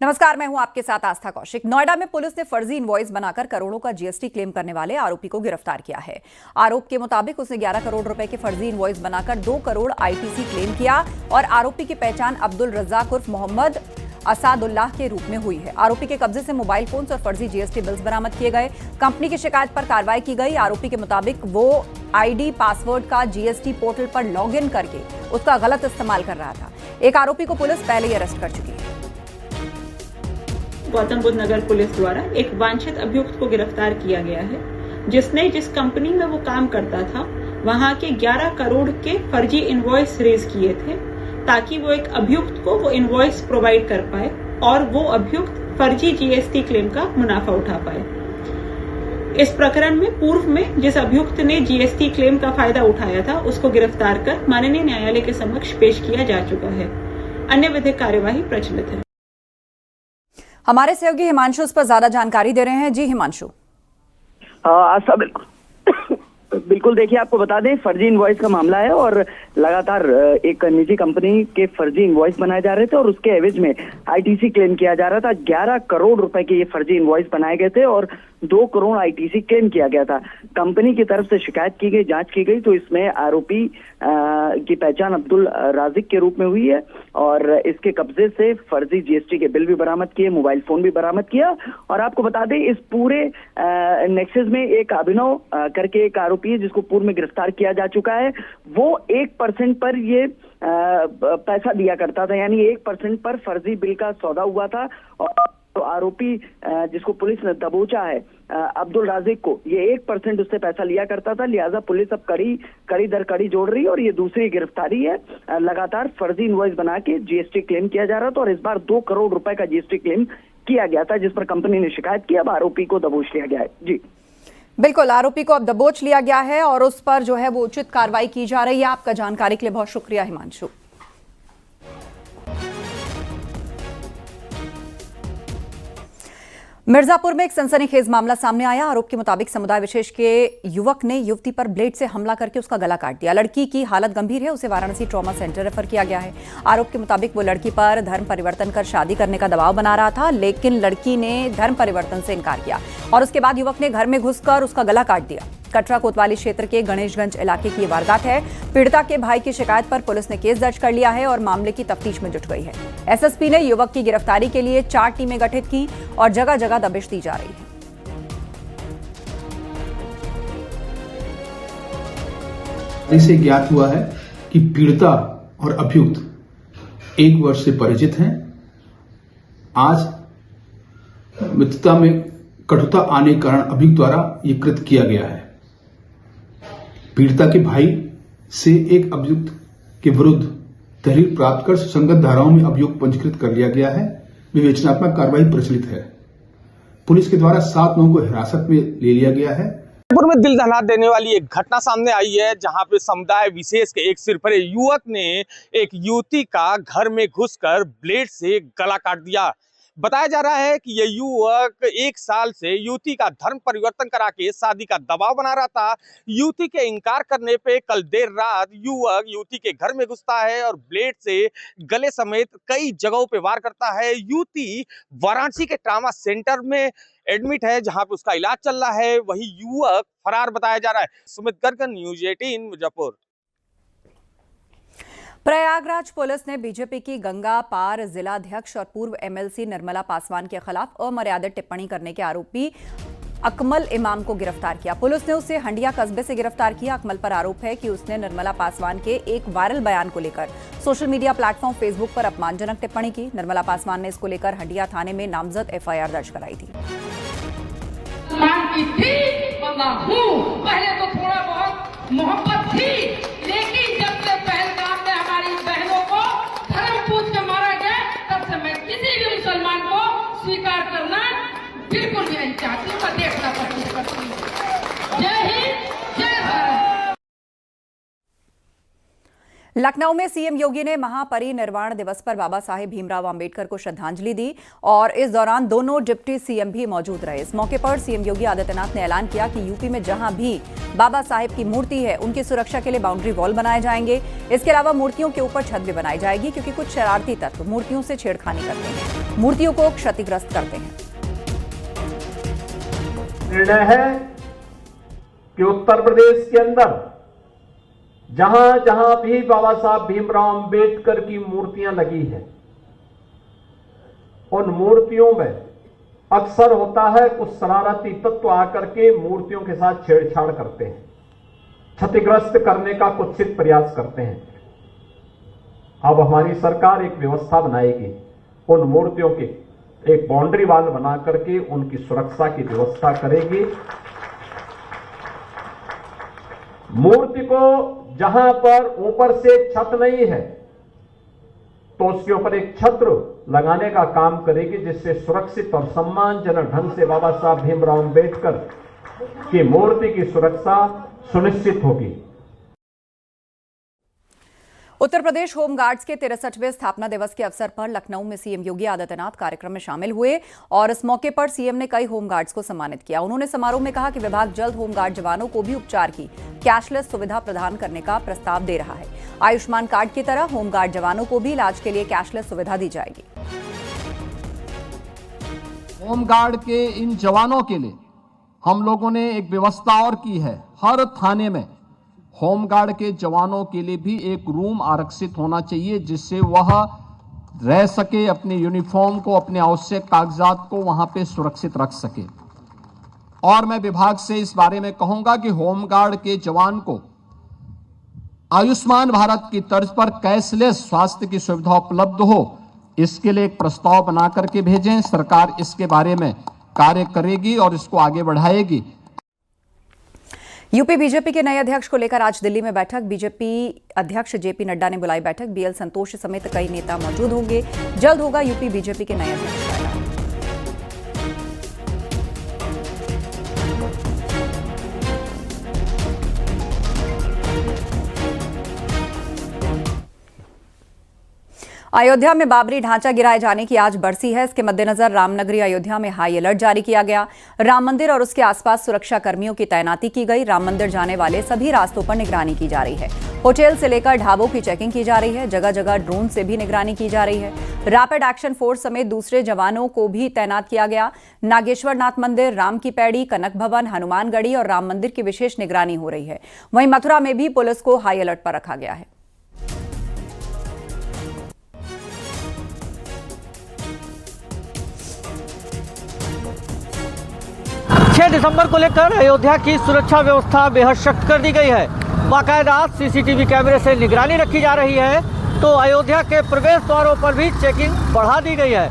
नमस्कार, मैं हूं आपके साथ आस्था कौशिक। नोएडा में पुलिस ने फर्जी इनवॉइस बनाकर करोड़ों का जीएसटी क्लेम करने वाले आरोपी को गिरफ्तार किया है। आरोप के मुताबिक उसने 11 करोड़ रुपए के फर्जी इनवॉइस बनाकर 2 करोड़ आईटीसी क्लेम किया और आरोपी की पहचान अब्दुल रज्जाक उर्फ मोहम्मद असादुल्लाह के रूप में हुई है। आरोपी के कब्जे से मोबाइल फोन्स और फर्जी जीएसटी बिल्स बरामद किए गए। कंपनी की शिकायत पर कार्रवाई की गई। आरोपी के मुताबिक वो आईडी पासवर्ड का जीएसटी पोर्टल पर लॉगिन करके उसका गलत इस्तेमाल कर रहा था। एक आरोपी को पुलिस पहले ही अरेस्ट कर चुकी है। गौतम बुद्ध नगर पुलिस द्वारा एक वांछित अभियुक्त को गिरफ्तार किया गया है, जिसने जिस कंपनी में वो काम करता था वहां के 11 करोड़ के फर्जी इनवॉइस रेज किए थे, ताकि वो एक अभियुक्त को वो इनवॉइस प्रोवाइड कर पाए और वो अभियुक्त फर्जी जीएसटी क्लेम का मुनाफा उठा पाए। इस प्रकरण में पूर्व में जिस अभियुक्त ने जीएसटी क्लेम का फायदा उठाया था, उसको गिरफ्तार कर माननीय न्यायालय के समक्ष पेश किया जा चुका है। अन्य विधिक कार्यवाही प्रचलित है। हमारे सहयोगी हिमांशु इस पर ज्यादा जानकारी दे रहे हैं। जी हिमांशु। आस्था, बिल्कुल देखिए, आपको बता दें फर्जी इनवॉइस का मामला है और लगातार एक निजी कंपनी के फर्जी इनवॉइस बनाए जा रहे थे और उसके एवज में आईटीसी क्लेम किया जा रहा था। 11 करोड़ रुपए के ये फर्जी इनवॉइस बनाए गए थे और 2 करोड़ आईटीसी क्लेम किया गया था। कंपनी की तरफ से शिकायत की गई, जांच की गई, तो इसमें आरोपी की पहचान अब्दुल राजिक के रूप में हुई है और इसके कब्जे से फर्जी जीएसटी के बिल भी बरामद किए, मोबाइल फोन भी बरामद किया। और आपको बता दें इस पूरे नेक्सस में एक अभिनव करके एक आरोपी है जिसको पूर्व में गिरफ्तार किया जा चुका है। वो 1% पर ये पैसा दिया करता था, यानी 1% पर फर्जी बिल का सौदा हुआ था। और तो आरोपी जिसको पुलिस ने दबोचा है अब्दुल राजिक को, ये 1% उससे पैसा लिया करता था। लिहाजा पुलिस अब कड़ी दर कड़ी जोड़ रही है और ये दूसरी गिरफ्तारी है। लगातार फर्जी इनवॉइस बना के जीएसटी क्लेम किया जा रहा था और इस बार 2 करोड़ रुपए का जीएसटी क्लेम किया गया था, जिस पर कंपनी ने शिकायत की। अब आरोपी को दबोच लिया गया है। जी बिल्कुल, आरोपी को अब दबोच लिया गया है और उस पर जो है वो उचित कार्रवाई की जा रही है। आपका जानकारी के लिए बहुत शुक्रिया हिमांशु। मिर्जापुर में एक सनसनीखेज मामला सामने आया। आरोप के मुताबिक समुदाय विशेष के युवक ने युवती पर ब्लेड से हमला करके उसका गला काट दिया। लड़की की हालत गंभीर है, उसे वाराणसी ट्रॉमा सेंटर रेफर किया गया है। आरोप के मुताबिक वो लड़की पर धर्म परिवर्तन कर शादी करने का दबाव बना रहा था, लेकिन लड़की ने धर्म परिवर्तन से इनकार किया और उसके बाद युवक ने घर में घुसकर उसका गला काट दिया। कटरा कोतवाली क्षेत्र के गणेशगंज इलाके की ये वारदात है। पीड़िता के भाई की शिकायत पर पुलिस ने केस दर्ज कर लिया है और मामले की तफ्तीश में जुट गई है। एसएसपी ने युवक की गिरफ्तारी के लिए 4 टीमें गठित की और जगह जगह दबिश दी जा रही है। इसे ज्ञात हुआ है कि पीड़िता और अभियुक्त 1 वर्ष से परिचित हैं। आज मित्रता में कटुता आने के कारण अभियुक्त द्वारा यह कृत्य किया गया है। पीड़िता के भाई से एक अभियुक्त के विरुद्ध तहरीर प्राप्त कर सुसंगत धाराओं में अभियोग पंजीकृत कर लिया गया है। विवेचनात्मक कार्रवाई प्रचलित है। पुलिस के द्वारा 7 लोगों को हिरासत में ले लिया गया है। जयपुर में दिल दहला देने वाली एक घटना सामने आई है, जहां पे समुदाय विशेष के एक सिरफरे युवक ने एक युवती का घर में घुसकर ब्लेड से गला काट दिया। बताया जा रहा है कि यह युवक 1 साल से युवती का धर्म परिवर्तन करा के शादी का दबाव बना रहा था। युवती के इनकार करने पे कल देर रात युवक युवती के घर में घुसता है और ब्लेड से गले समेत कई जगहों पे वार करता है। युवती वाराणसी के ट्रॉमा सेंटर में एडमिट है, जहां पे उसका इलाज चल रहा है। वही युवक फरार बताया जा रहा है। सुमित गर्ग, न्यूज़ 18 मुजफ्फरपुर। प्रयागराज पुलिस ने बीजेपी की गंगा पार जिलाध्यक्ष और पूर्व एमएलसी निर्मला पासवान के खिलाफ अमर्यादित टिप्पणी करने के आरोपी अकमल इमाम को गिरफ्तार किया। पुलिस ने उसे हंडिया कस्बे से गिरफ्तार किया। अकमल पर आरोप है कि उसने निर्मला पासवान के एक वायरल बयान को लेकर सोशल मीडिया प्लेटफॉर्म फेसबुक पर अपमानजनक टिप्पणी की। निर्मला पासवान ने इसको लेकर हंडिया थाने में नामजद एफआईआर दर्ज कराई थी। पहले तो थोड़ा बहुत मोहब्बत थी, लेकिन जब से पहलगाम में हमारी बहनों को धर्म पूछ के मारा गया, तब से मैं किसी भी मुसलमान को स्वीकार करना बिल्कुल भी नहीं चाहती। मैं देखना पसंद करती हूँ। जय हिंद, जय भारत। लखनऊ में सीएम योगी ने महापरिनिर्वाण दिवस पर बाबा साहेब भीमराव अंबेडकर को श्रद्धांजलि दी और इस दौरान दोनों डिप्टी सीएम भी मौजूद रहे। इस मौके पर सीएम योगी आदित्यनाथ ने ऐलान किया कि यूपी में जहां भी बाबा साहेब की मूर्ति है उनकी सुरक्षा के लिए बाउंड्री वॉल बनाए जाएंगे। इसके अलावा मूर्तियों के ऊपर छत भी बनाई जाएगी, क्योंकि कुछ शरारती तत्व मूर्तियों से छेड़खानी करते हैं, मूर्तियों को क्षतिग्रस्त करते हैं। निर्णय है कि उत्तर प्रदेश के अंदर जहां जहां भी बाबा साहब भीमराव अंबेडकर की मूर्तियां लगी हैं, उन मूर्तियों में अक्सर होता है कुछ शरारती तत्व आकर के मूर्तियों के साथ छेड़छाड़ करते हैं, क्षतिग्रस्त करने का कुत्सित प्रयास करते हैं। अब हमारी सरकार एक व्यवस्था बनाएगी, उन मूर्तियों की एक बाउंड्री वॉल बना करके उनकी सुरक्षा की व्यवस्था करेगी। मूर्ति को जहां पर ऊपर से छत नहीं है तो उसके ऊपर एक छत्र लगाने का काम करेगी, जिससे सुरक्षित और सम्मानजनक ढंग से बाबा साहब भीमराव अंबेडकर की मूर्ति की सुरक्षा सुनिश्चित होगी। उत्तर प्रदेश होमगार्ड्स के 63वें स्थापना दिवस के अवसर पर लखनऊ में सीएम योगी आदित्यनाथ कार्यक्रम में शामिल हुए और इस मौके पर सीएम ने कई होमगार्ड्स को सम्मानित किया। उन्होंने समारोह में कहा कि विभाग जल्द होमगार्ड जवानों को भी उपचार की कैशलेस सुविधा प्रदान करने का प्रस्ताव दे रहा है। आयुष्मान कार्ड की तरह होमगार्ड जवानों को भी इलाज के लिए कैशलेस सुविधा दी जाएगी। होमगार्ड के इन जवानों के लिए हम लोगों ने एक व्यवस्था और की है। हर थाने में होमगार्ड के जवानों के लिए भी एक रूम आरक्षित होना चाहिए, जिससे वह रह सके, अपने यूनिफॉर्म को, अपने आवश्यक कागजात को वहां पे सुरक्षित रख सके। और मैं विभाग से इस बारे में कहूंगा कि होमगार्ड के जवान को आयुष्मान भारत की तर्ज पर कैशलेस स्वास्थ्य की सुविधा उपलब्ध हो, इसके लिए एक प्रस्ताव बना करके भेजें। सरकार इसके बारे में कार्य करेगी और इसको आगे बढ़ाएगी। यूपी बीजेपी के नए अध्यक्ष को लेकर आज दिल्ली में बैठक। बीजेपी अध्यक्ष जेपी नड्डा ने बुलाई बैठक। बीएल संतोष समेत कई नेता मौजूद होंगे। जल्द होगा यूपी बीजेपी के नए अध्यक्ष का ऐलान। अयोध्या में बाबरी ढांचा गिराए जाने की आज बरसी है। इसके मद्देनजर रामनगरी अयोध्या में हाई अलर्ट जारी किया गया। राम मंदिर और उसके आसपास सुरक्षा कर्मियों की तैनाती की गई। राम मंदिर जाने वाले सभी रास्तों पर निगरानी की जा रही है। होटल से लेकर ढाबों की चेकिंग की जा रही है। जगह जगह ड्रोन से भी निगरानी की जा रही है। रैपिड एक्शन फोर्स समेत दूसरे जवानों को भी तैनात किया गया। नागेश्वर नाथ मंदिर, राम की पैड़ी, कनक भवन, हनुमानगढ़ी और राम मंदिर की विशेष निगरानी हो रही है। वहीं मथुरा में भी पुलिस को हाई अलर्ट पर रखा गया है। 6 दिसंबर को लेकर अयोध्या की सुरक्षा व्यवस्था बेहद सख्त कर दी गई है। बाकायदा सीसीटीवी कैमरे से निगरानी रखी जा रही है, तो अयोध्या के प्रवेश द्वारों पर भी चेकिंग बढ़ा दी गई है।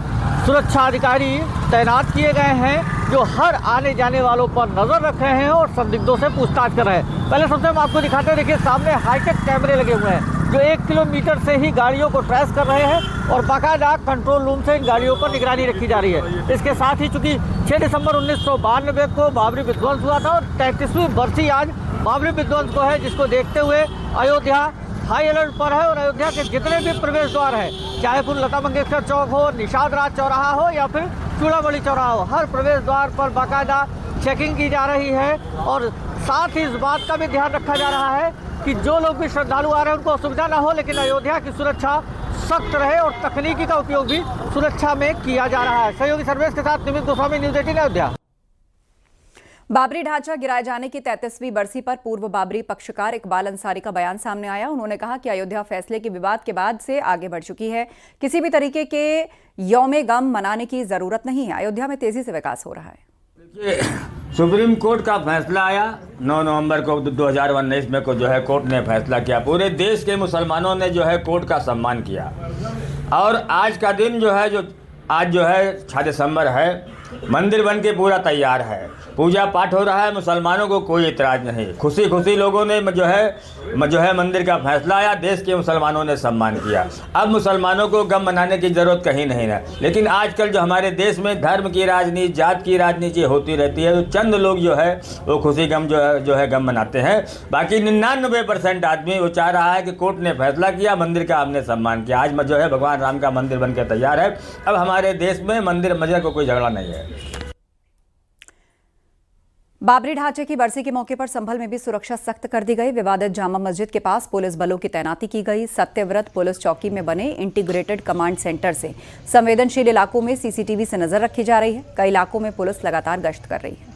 सुरक्षा अधिकारी तैनात किए गए हैं जो हर आने जाने वालों पर नजर रख रहे हैं और संदिग्धों से पूछताछ कर रहे हैं। पहले सबसे हम आपको दिखाते हैं, देखिए सामने हाईटेक कैमरे लगे हुए हैं जो 1 किलोमीटर से ही गाड़ियों को ट्रेस कर रहे हैं और बाकायदा कंट्रोल रूम से इन गाड़ियों पर निगरानी रखी जा रही है। इसके साथ ही चूंकि 6 दिसंबर 1992 को बाबरी विध्वंस हुआ था और 33वीं बरसी आज बाबरी विध्वंस को है, जिसको देखते हुए अयोध्या हाई अलर्ट पर है और अयोध्या के जितने भी प्रवेश द्वार हैं, चाहे फिर लता मंगेशकर चौक हो, निषाद राज चौराहा हो या फिर चूड़ामणि चौराहा हो, हर प्रवेश द्वार पर बाकायदा चेकिंग की जा रही है। और साथ ही इस बात का भी ध्यान रखा जा रहा है कि जो लोग भी श्रद्धालु आ रहे हैं उनको असुविधा ना हो, लेकिन अयोध्या की सुरक्षा सख्त रहे और तकनीकी का उपयोग भी सुरक्षा में किया जा रहा है। सहयोगी सर्वेश के साथ निमित गोस्वामी, न्यूज़ 18 अयोध्या। बाबरी ढांचा गिराए जाने की 33वीं बरसी पर पूर्व बाबरी पक्षकार इकबाल अंसारी का बयान सामने आया। उन्होंने कहा कि अयोध्या फैसले के विवाद के बाद से आगे बढ़ चुकी है। किसी भी तरीके के यौम गम मनाने की जरूरत नहीं है। अयोध्या में तेजी से विकास हो रहा है। देखिए, सुप्रीम कोर्ट का फैसला आया 9 नवंबर को 2019 में को जो है कोर्ट ने फैसला किया। पूरे देश के मुसलमानों ने जो है कोर्ट का सम्मान किया और आज का दिन जो है आज जो है 6 दिसंबर है, मंदिर बन के पूरा तैयार है, पूजा पाठ हो रहा है, मुसलमानों को कोई इतराज नहीं। खुशी खुशी लोगों ने जो है मंदिर का फैसला आया, देश के मुसलमानों ने सम्मान किया। अब मुसलमानों को गम मनाने की ज़रूरत कहीं नहीं है। लेकिन आजकल जो हमारे देश में धर्म की राजनीति, जात की राजनीति होती रहती है, तो चंद लोग जो है वो खुशी गम जो है गम मनाते हैं। बाकी 99% आदमी वो चाह रहा है कि कोर्ट ने फैसला किया, मंदिर का हमने सम्मान किया। आज जो है भगवान राम का मंदिर बन के तैयार है। अब हमारे देश में मंदिर मस्जिद को कोई झगड़ा नहीं है। बाबरी ढांचे की बरसी के मौके पर संभल में भी सुरक्षा सख्त कर दी गई। विवादित जामा मस्जिद के पास पुलिस बलों की तैनाती की गई। सत्यव्रत पुलिस चौकी में बने इंटीग्रेटेड कमांड सेंटर से संवेदनशील इलाकों में सीसीटीवी से नजर रखी जा रही है। कई इलाकों में पुलिस लगातार गश्त कर रही है।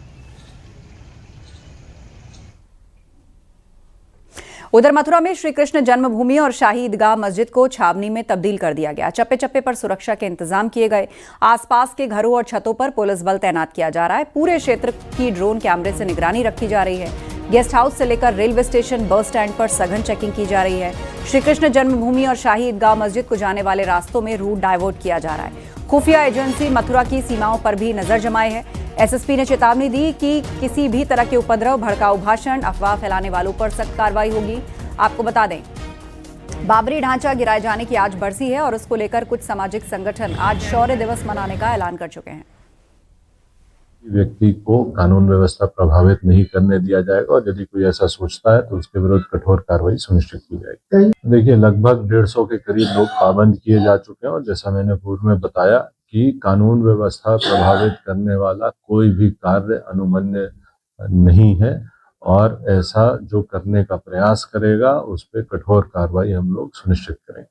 उधर मथुरा में श्री कृष्ण जन्मभूमि और शाही ईदगाह मस्जिद को छावनी में तब्दील कर दिया गया। चप्पे चप्पे पर सुरक्षा के इंतजाम किए गए। आसपास के घरों और छतों पर पुलिस बल तैनात किया जा रहा है। पूरे क्षेत्र की ड्रोन कैमरे से निगरानी रखी जा रही है। गेस्ट हाउस से लेकर रेलवे स्टेशन, बस स्टैंड पर सघन चेकिंग की जा रही है। श्री कृष्ण जन्मभूमि और शाही ईदगाह मस्जिद को जाने वाले रास्तों में रूट डायवर्ट किया जा रहा है। खुफिया एजेंसी मथुरा की सीमाओं पर भी नजर जमाए है। एसएसपी ने चेतावनी दी कि किसी भी तरह के उपद्रव, भड़काऊ भाषण, अफवाह फैलाने वालों पर सख्त कार्रवाई होगी। आपको बता दें, बाबरी ढांचा गिराए जाने की आज बरसी है और उसको लेकर कुछ सामाजिक संगठन आज शौर्य दिवस मनाने का ऐलान कर चुके हैं। व्यक्ति को कानून व्यवस्था प्रभावित नहीं करने दिया जाएगा और यदि कोई ऐसा सोचता है तो उसके विरुद्ध कठोर कार्रवाई सुनिश्चित की जाएगी। देखिए, लगभग 150 के करीब लोग पाबंद किए जा चुके हैं और जैसा मैंने पूर्व में बताया कि कानून व्यवस्था प्रभावित करने वाला कोई भी कार्य अनुमन्य नहीं है और ऐसा जो करने का प्रयास करेगा उस पर कठोर कार्रवाई हम लोग सुनिश्चित करेंगे।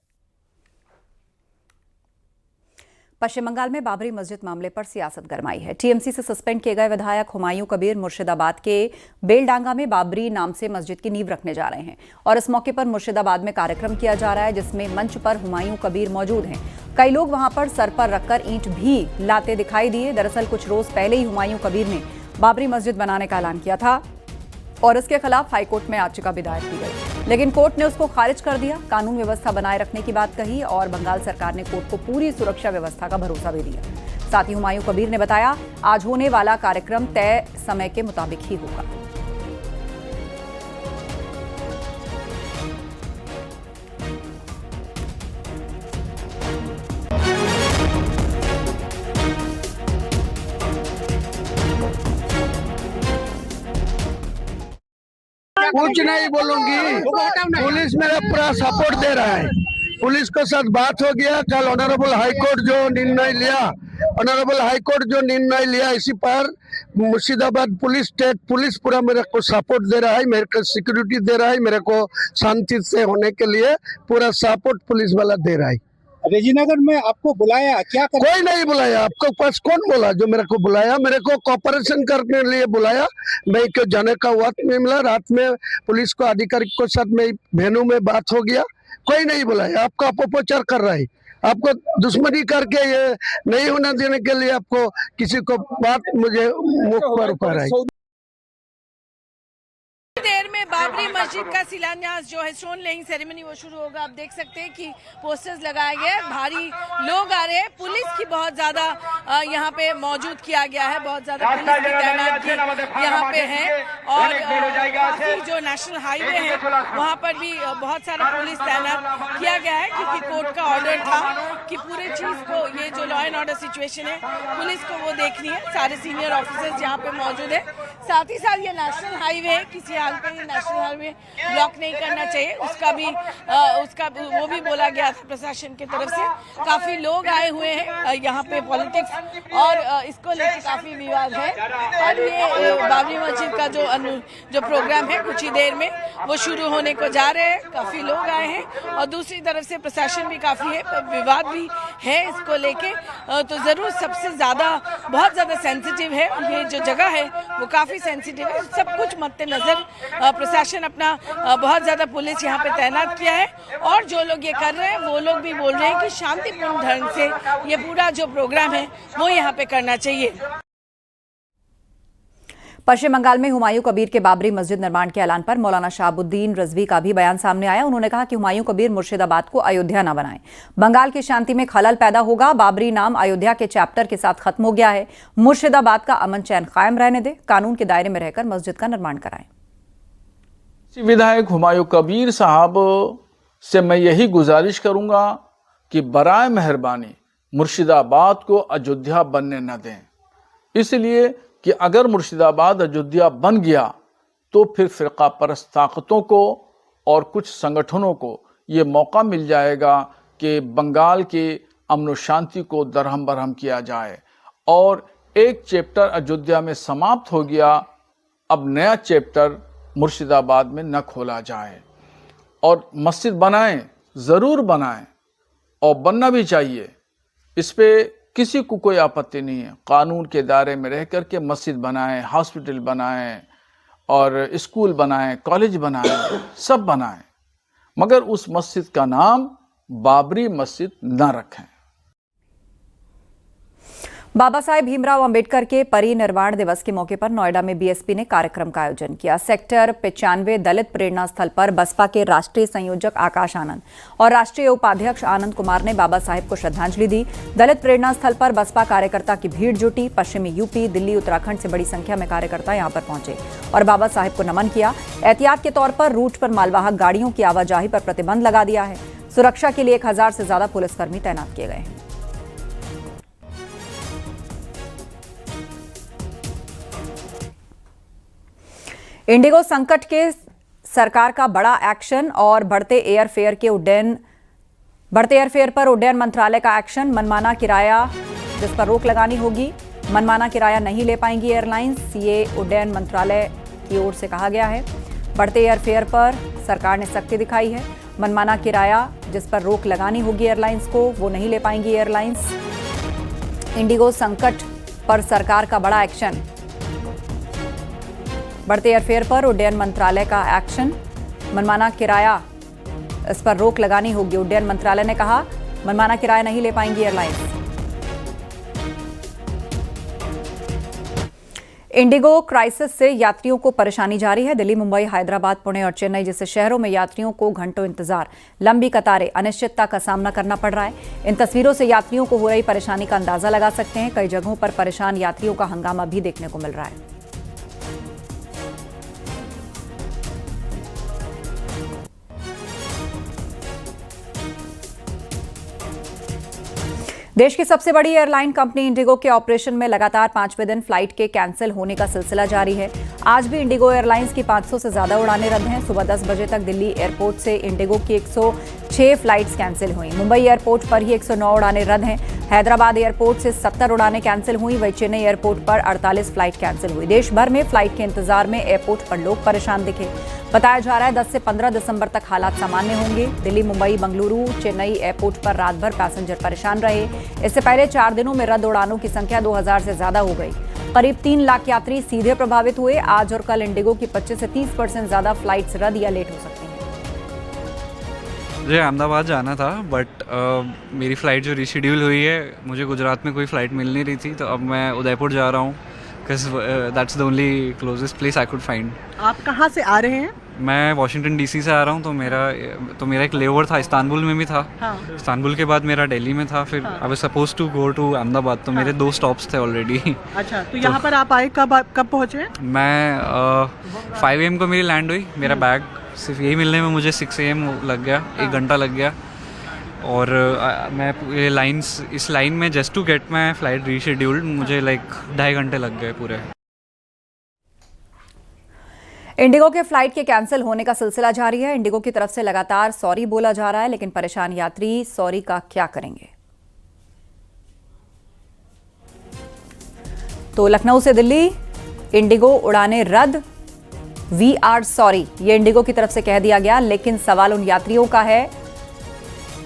पश्चिम बंगाल में बाबरी मस्जिद मामले पर सियासत गरमाई है। टीएमसी से सस्पेंड किए गए विधायक हुमायूं कबीर मुर्शिदाबाद के बेलडांगा में बाबरी नाम से मस्जिद की नींव रखने जा रहे हैं और इस मौके पर मुर्शिदाबाद में कार्यक्रम किया जा रहा है जिसमें मंच पर हुमायूं कबीर मौजूद हैं। कई लोग वहां पर सर पर रखकर ईंट भी लाते दिखाई दिए। दरअसल कुछ रोज पहले ही हुमायूं कबीर ने बाबरी मस्जिद बनाने का ऐलान किया था और इसके खिलाफ हाईकोर्ट में याचिका भी दायर की गई, लेकिन कोर्ट ने उसको खारिज कर दिया। कानून व्यवस्था बनाए रखने की बात कही और बंगाल सरकार ने कोर्ट को पूरी सुरक्षा व्यवस्था का भरोसा भी दिया। साथ ही हुमायूं कबीर ने बताया, आज होने वाला कार्यक्रम तय समय के मुताबिक ही होगा। कुछ नहीं बोलूंगी, पुलिस मेरा पूरा सपोर्ट दे रहा है। पुलिस के साथ बात हो गया। कल ऑनरेबल हाईकोर्ट जो निर्णय लिया इसी पर मुर्शिदाबाद पुलिस, स्टेट पुलिस पूरा मेरे को सपोर्ट दे रहा है, मेरे को सिक्योरिटी दे रहा है, मेरे को शांति से होने के लिए पूरा सपोर्ट पुलिस वाला दे रहा है। रेजीनगर में आपको बुलाया क्या कोई नहीं बुलाया। आपको पास कौन बोला जो मेरे को बुलाया? मेरे को कोऑपरेशन करने के लिए बुलाया। मैं क्यों जाने का वक्त नहीं मिला। रात में पुलिस को अधिकारी के साथ में वेन्यू में बात हो गया। कोई नहीं बुलाया। आपको अपप्रचार कर रहा है। आपको दुश्मनी करके ये नहीं होने देने के लिए आपको किसी को बात मुझे मुख पर ऊपर है। देर में बाबरी मस्जिद का शिलान्यास जो है, स्टोन लेइंग सेरेमनी वो शुरू होगा। आप देख सकते हैं कि पोस्टर्स लगाए गए, भारी लोग आ रहे हैं। पुलिस की बहुत ज्यादा यहाँ पे मौजूद किया गया है, बहुत ज्यादा पुलिस की तैनाती यहाँ पे है और काफी जो नेशनल हाईवे है वहाँ पर भी बहुत सारा पुलिस तैनात किया गया है क्योंकि कोर्ट का ऑर्डर था कि पूरे चीज को, ये जो लॉ एंड ऑर्डर सिचुएशन है पुलिस को वो देखनी है। सारे सीनियर ऑफिसर्स यहाँ पे मौजूद है। साथ ही साथ ये नेशनल हाईवे है, किसी हाल पे नेशनल हाईवे ब्लॉक नहीं करना चाहिए, उसका वो भी बोला गया था प्रशासन की तरफ से। काफी लोग आए हुए हैं यहाँ पे, पॉलिटिक्स और इसको लेकर काफी विवाद है और ये बाबरी मस्जिद का जो प्रोग्राम है कुछ ही देर में वो शुरू होने को जा रहे हैं। काफी लोग आए हैं और दूसरी तरफ से प्रशासन भी काफी है, विवाद भी है इसको लेके। तो जरूर सबसे ज्यादा बहुत ज्यादा सेंसिटिव है ये जो जगह है, वो काफी सेंसिटिव है। सब कुछ मद्देनजर प्रशासन अपना बहुत ज्यादा पुलिस यहाँ पे तैनात किया है और जो लोग ये कर रहे हैं वो लोग भी बोल रहे हैं कि शांतिपूर्ण ढंग से ये पूरा जो प्रोग्राम है वो यहाँ पे करना चाहिए। पश्चिम बंगाल में हुमायूं कबीर के बाबरी मस्जिद निर्माण के ऐलान पर मौलाना शहाबुद्दीन रिजवी का भी बयान सामने आया। उन्होंने कहा कि हुमायूं कबीर मुर्शिदाबाद को अयोध्या न बनाएं, बंगाल की शांति में खलल पैदा होगा। बाबरी नाम अयोध्या के चैप्टर के साथ खत्म हो गया है। मुर्शिदाबाद का अमन चैन कायम रहने दे, कानून के दायरे में रहकर मस्जिद का निर्माण कराएं। विधायक हुमायूं कबीर साहब से मैं यही गुजारिश करूंगा कि बराए मेहरबानी मुर्शिदाबाद को अयोध्या बनने न दें, इसलिए कि अगर मुर्शिदाबाद अयोध्या बन गया तो फिर फिरका परस्त ताकतों को और कुछ संगठनों को ये मौका मिल जाएगा कि बंगाल के अमन शांति को दरहम बरहम किया जाए। और एक चैप्टर अयोध्या में समाप्त हो गया, अब नया चैप्टर मुर्शिदाबाद में न खोला जाए। और मस्जिद बनाएं, ज़रूर बनाएं और बनना भी चाहिए, इस पे किसी को कोई आपत्ति नहीं है। कानून के दायरे में रह कर के मस्जिद बनाएं, हॉस्पिटल बनाएं और स्कूल बनाएं, कॉलेज बनाएं, सब बनाएं, मगर उस मस्जिद का नाम बाबरी मस्जिद न रखें। बाबा साहेब भीमराव अंबेडकर के परिनिर्वाण दिवस के मौके पर नोएडा में बीएसपी ने कार्यक्रम का आयोजन किया। सेक्टर 95 दलित प्रेरणा स्थल पर बसपा के राष्ट्रीय संयोजक आकाश आनंद और राष्ट्रीय उपाध्यक्ष आनंद कुमार ने बाबा साहेब को श्रद्धांजलि दी। दलित प्रेरणा स्थल पर बसपा कार्यकर्ता की भीड़ जुटी। पश्चिमी यूपी, दिल्ली, उत्तराखंड से बड़ी संख्या में कार्यकर्ता यहां पर पहुंचे और बाबा साहेब को नमन किया। एहतियात के तौर पर रूट पर मालवाहक गाड़ियों की आवाजाही पर प्रतिबंध लगा दिया है। सुरक्षा के लिए 1000 से ज्यादा पुलिसकर्मी तैनात किए गए हैं। इंडिगो संकट के सरकार का बड़ा एक्शन और बढ़ते एयरफेयर पर उड्डयन मंत्रालय का एक्शन। मनमाना किराया जिस पर रोक लगानी होगी, मनमाना किराया नहीं ले पाएंगी एयरलाइंस, ये उड्डयन मंत्रालय की ओर से कहा गया है। बढ़ते एयरफेयर पर सरकार ने सख्ती दिखाई है। मनमाना किराया जिस पर रोक लगानी होगी एयरलाइंस को, वो नहीं ले पाएंगी एयरलाइंस। इंडिगो संकट पर सरकार का बड़ा एक्शन, बढ़ते एयरफेयर पर उड्डयन मंत्रालय का एक्शन। मनमाना किराया इस पर रोक लगानी होगी, उड्डयन मंत्रालय ने कहा। मनमाना किराया नहीं ले पाएंगी एयरलाइंस। इंडिगो क्राइसिस से यात्रियों को परेशानी जारी है। दिल्ली, मुंबई, हैदराबाद, पुणे और चेन्नई जैसे शहरों में यात्रियों को घंटों इंतजार, लंबी कतारें, अनिश्चितता का सामना करना पड़ रहा है। इन तस्वीरों से यात्रियों को हो रही परेशानी का अंदाजा लगा सकते हैं। कई जगहों पर परेशान यात्रियों का हंगामा भी देखने को मिल रहा है। देश की सबसे बड़ी एयरलाइन कंपनी इंडिगो के ऑपरेशन में लगातार 5वें दिन फ्लाइट के कैंसिल होने का सिलसिला जारी है। आज भी इंडिगो एयरलाइंस की 500 से ज्यादा उड़ानें रद्द हैं। सुबह 10 बजे तक दिल्ली एयरपोर्ट से इंडिगो की 106 फ्लाइट्स कैंसिल हुई। मुंबई एयरपोर्ट पर ही 109 उड़ानें रद्द हैं। हैदराबाद एयरपोर्ट से 70 उड़ानें कैंसिल हुई। वहीं चेन्नई एयरपोर्ट पर 48 फ्लाइट कैंसिल हुई। देश भर में फ्लाइट के इंतजार में एयरपोर्ट पर लोग परेशान दिखे। बताया जा रहा है 10 से 15 दिसंबर तक हालात सामान्य होंगे। दिल्ली, मुंबई, बंगलुरु, चेन्नई एयरपोर्ट पर रात भर पैसेंजर परेशान रहे। इससे पहले 4 दिनों में रद्द उड़ानों की संख्या 2000 से ज्यादा हो गई। करीब 3 लाख यात्री सीधे प्रभावित हुए। आज और कल इंडिगो की 25 से 30% ज्यादा फ्लाइट्स रद्द या लेट हो सकती हैं। मुझे अहमदाबाद जाना था, बट मेरी फ़्लाइट जो रीशेड्यूल हुई है, मुझे गुजरात में कोई फ़्लाइट मिल नहीं रही थी, तो अब मैं उदयपुर जा रहा हूँ, because that's the only closest place I could find. आप कहाँ से आ रहे हैं? मैं वाशिंगटन डीसी से आ रहा हूँ। तो मेरा एक लेओवर था, इस्तांबुल में भी था। हाँ। इस्तांबुल के बाद मेरा दिल्ली में था, फिर I was suppose to go to Ahmedabad. तो मेरे 2 स्टॉप्स थे ऑलरेडी। अच्छा, तो यहाँ पर आप आए कब पहुँचे? मैं 5 AM को मेरी लैंड हुई। मेरा बैग सिर्फ यही मिलने में मुझे 6 AM लग गया। हाँ। 1 घंटा लग गया। और मैं इस लाइन में just to get my flight rescheduled, मुझे 2.5 घंटे लग गए पूरे। इंडिगो के फ्लाइट के कैंसिल होने का सिलसिला जारी है। इंडिगो की तरफ से लगातार सॉरी बोला जा रहा है, लेकिन परेशान यात्री सॉरी का क्या करेंगे? तो लखनऊ से दिल्ली इंडिगो उड़ानें रद्द, वी आर सॉरी, ये इंडिगो की तरफ से कह दिया गया। लेकिन सवाल उन यात्रियों का है,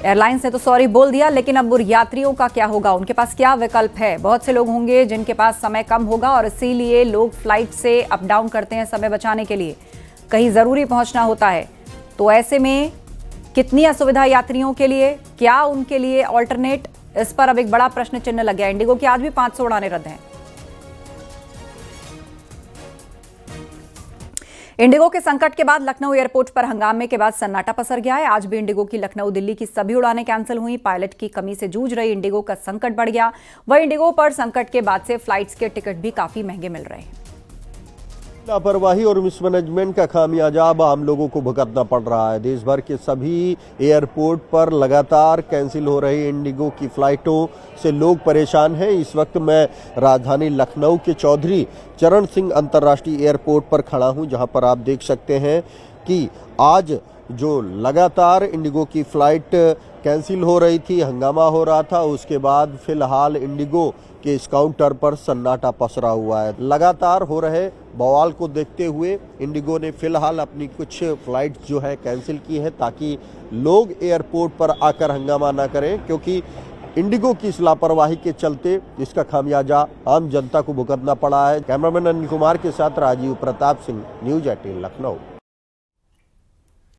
एयरलाइंस ने तो सॉरी बोल दिया, लेकिन अब यात्रियों का क्या होगा? उनके पास क्या विकल्प है? बहुत से लोग होंगे जिनके पास समय कम होगा और इसीलिए लोग फ्लाइट से अप डाउन करते हैं समय बचाने के लिए, कहीं ज़रूरी पहुंचना होता है। तो ऐसे में कितनी असुविधा यात्रियों के लिए, क्या उनके लिए ऑल्टरनेट, इस पर अब एक बड़ा प्रश्न चिन्ह लग गया। इंडिगो की आज भी 500 उड़ानें रद्द हैं। इंडिगो के संकट के बाद लखनऊ एयरपोर्ट पर हंगामे के बाद सन्नाटा पसर गया है। आज भी इंडिगो की लखनऊ दिल्ली की सभी उड़ानें कैंसिल हुई। पायलट की कमी से जूझ रही इंडिगो का संकट बढ़ गया। वहीं इंडिगो पर संकट के बाद से फ्लाइट्स के टिकट भी काफी महंगे मिल रहे हैं। लापरवाही और मिसमैनेजमेंट का खामियाजा अब आम लोगों को भुगतना पड़ रहा है। देश भर के सभी एयरपोर्ट पर लगातार कैंसिल हो रही इंडिगो की फ्लाइटों से लोग परेशान हैं। इस वक्त मैं राजधानी लखनऊ के चौधरी चरण सिंह अंतर्राष्ट्रीय एयरपोर्ट पर खड़ा हूं, जहां पर आप देख सकते हैं कि आज जो लगातार इंडिगो की फ्लाइट कैंसिल हो रही थी, हंगामा हो रहा था, उसके बाद फिलहाल इंडिगो के इस काउंटर पर सन्नाटा पसरा हुआ है। लगातार हो रहे बवाल को देखते हुए इंडिगो ने फिलहाल अपनी कुछ फ्लाइट जो है कैंसिल की है, ताकि लोग एयरपोर्ट पर आकर हंगामा ना करें, क्योंकि इंडिगो की इस लापरवाही के चलते इसका खामियाजा आम जनता को भुगतना पड़ा है। कैमरामैन अनिल कुमार के साथ राजीव प्रताप सिंह, न्यूज़ 18 लखनऊ।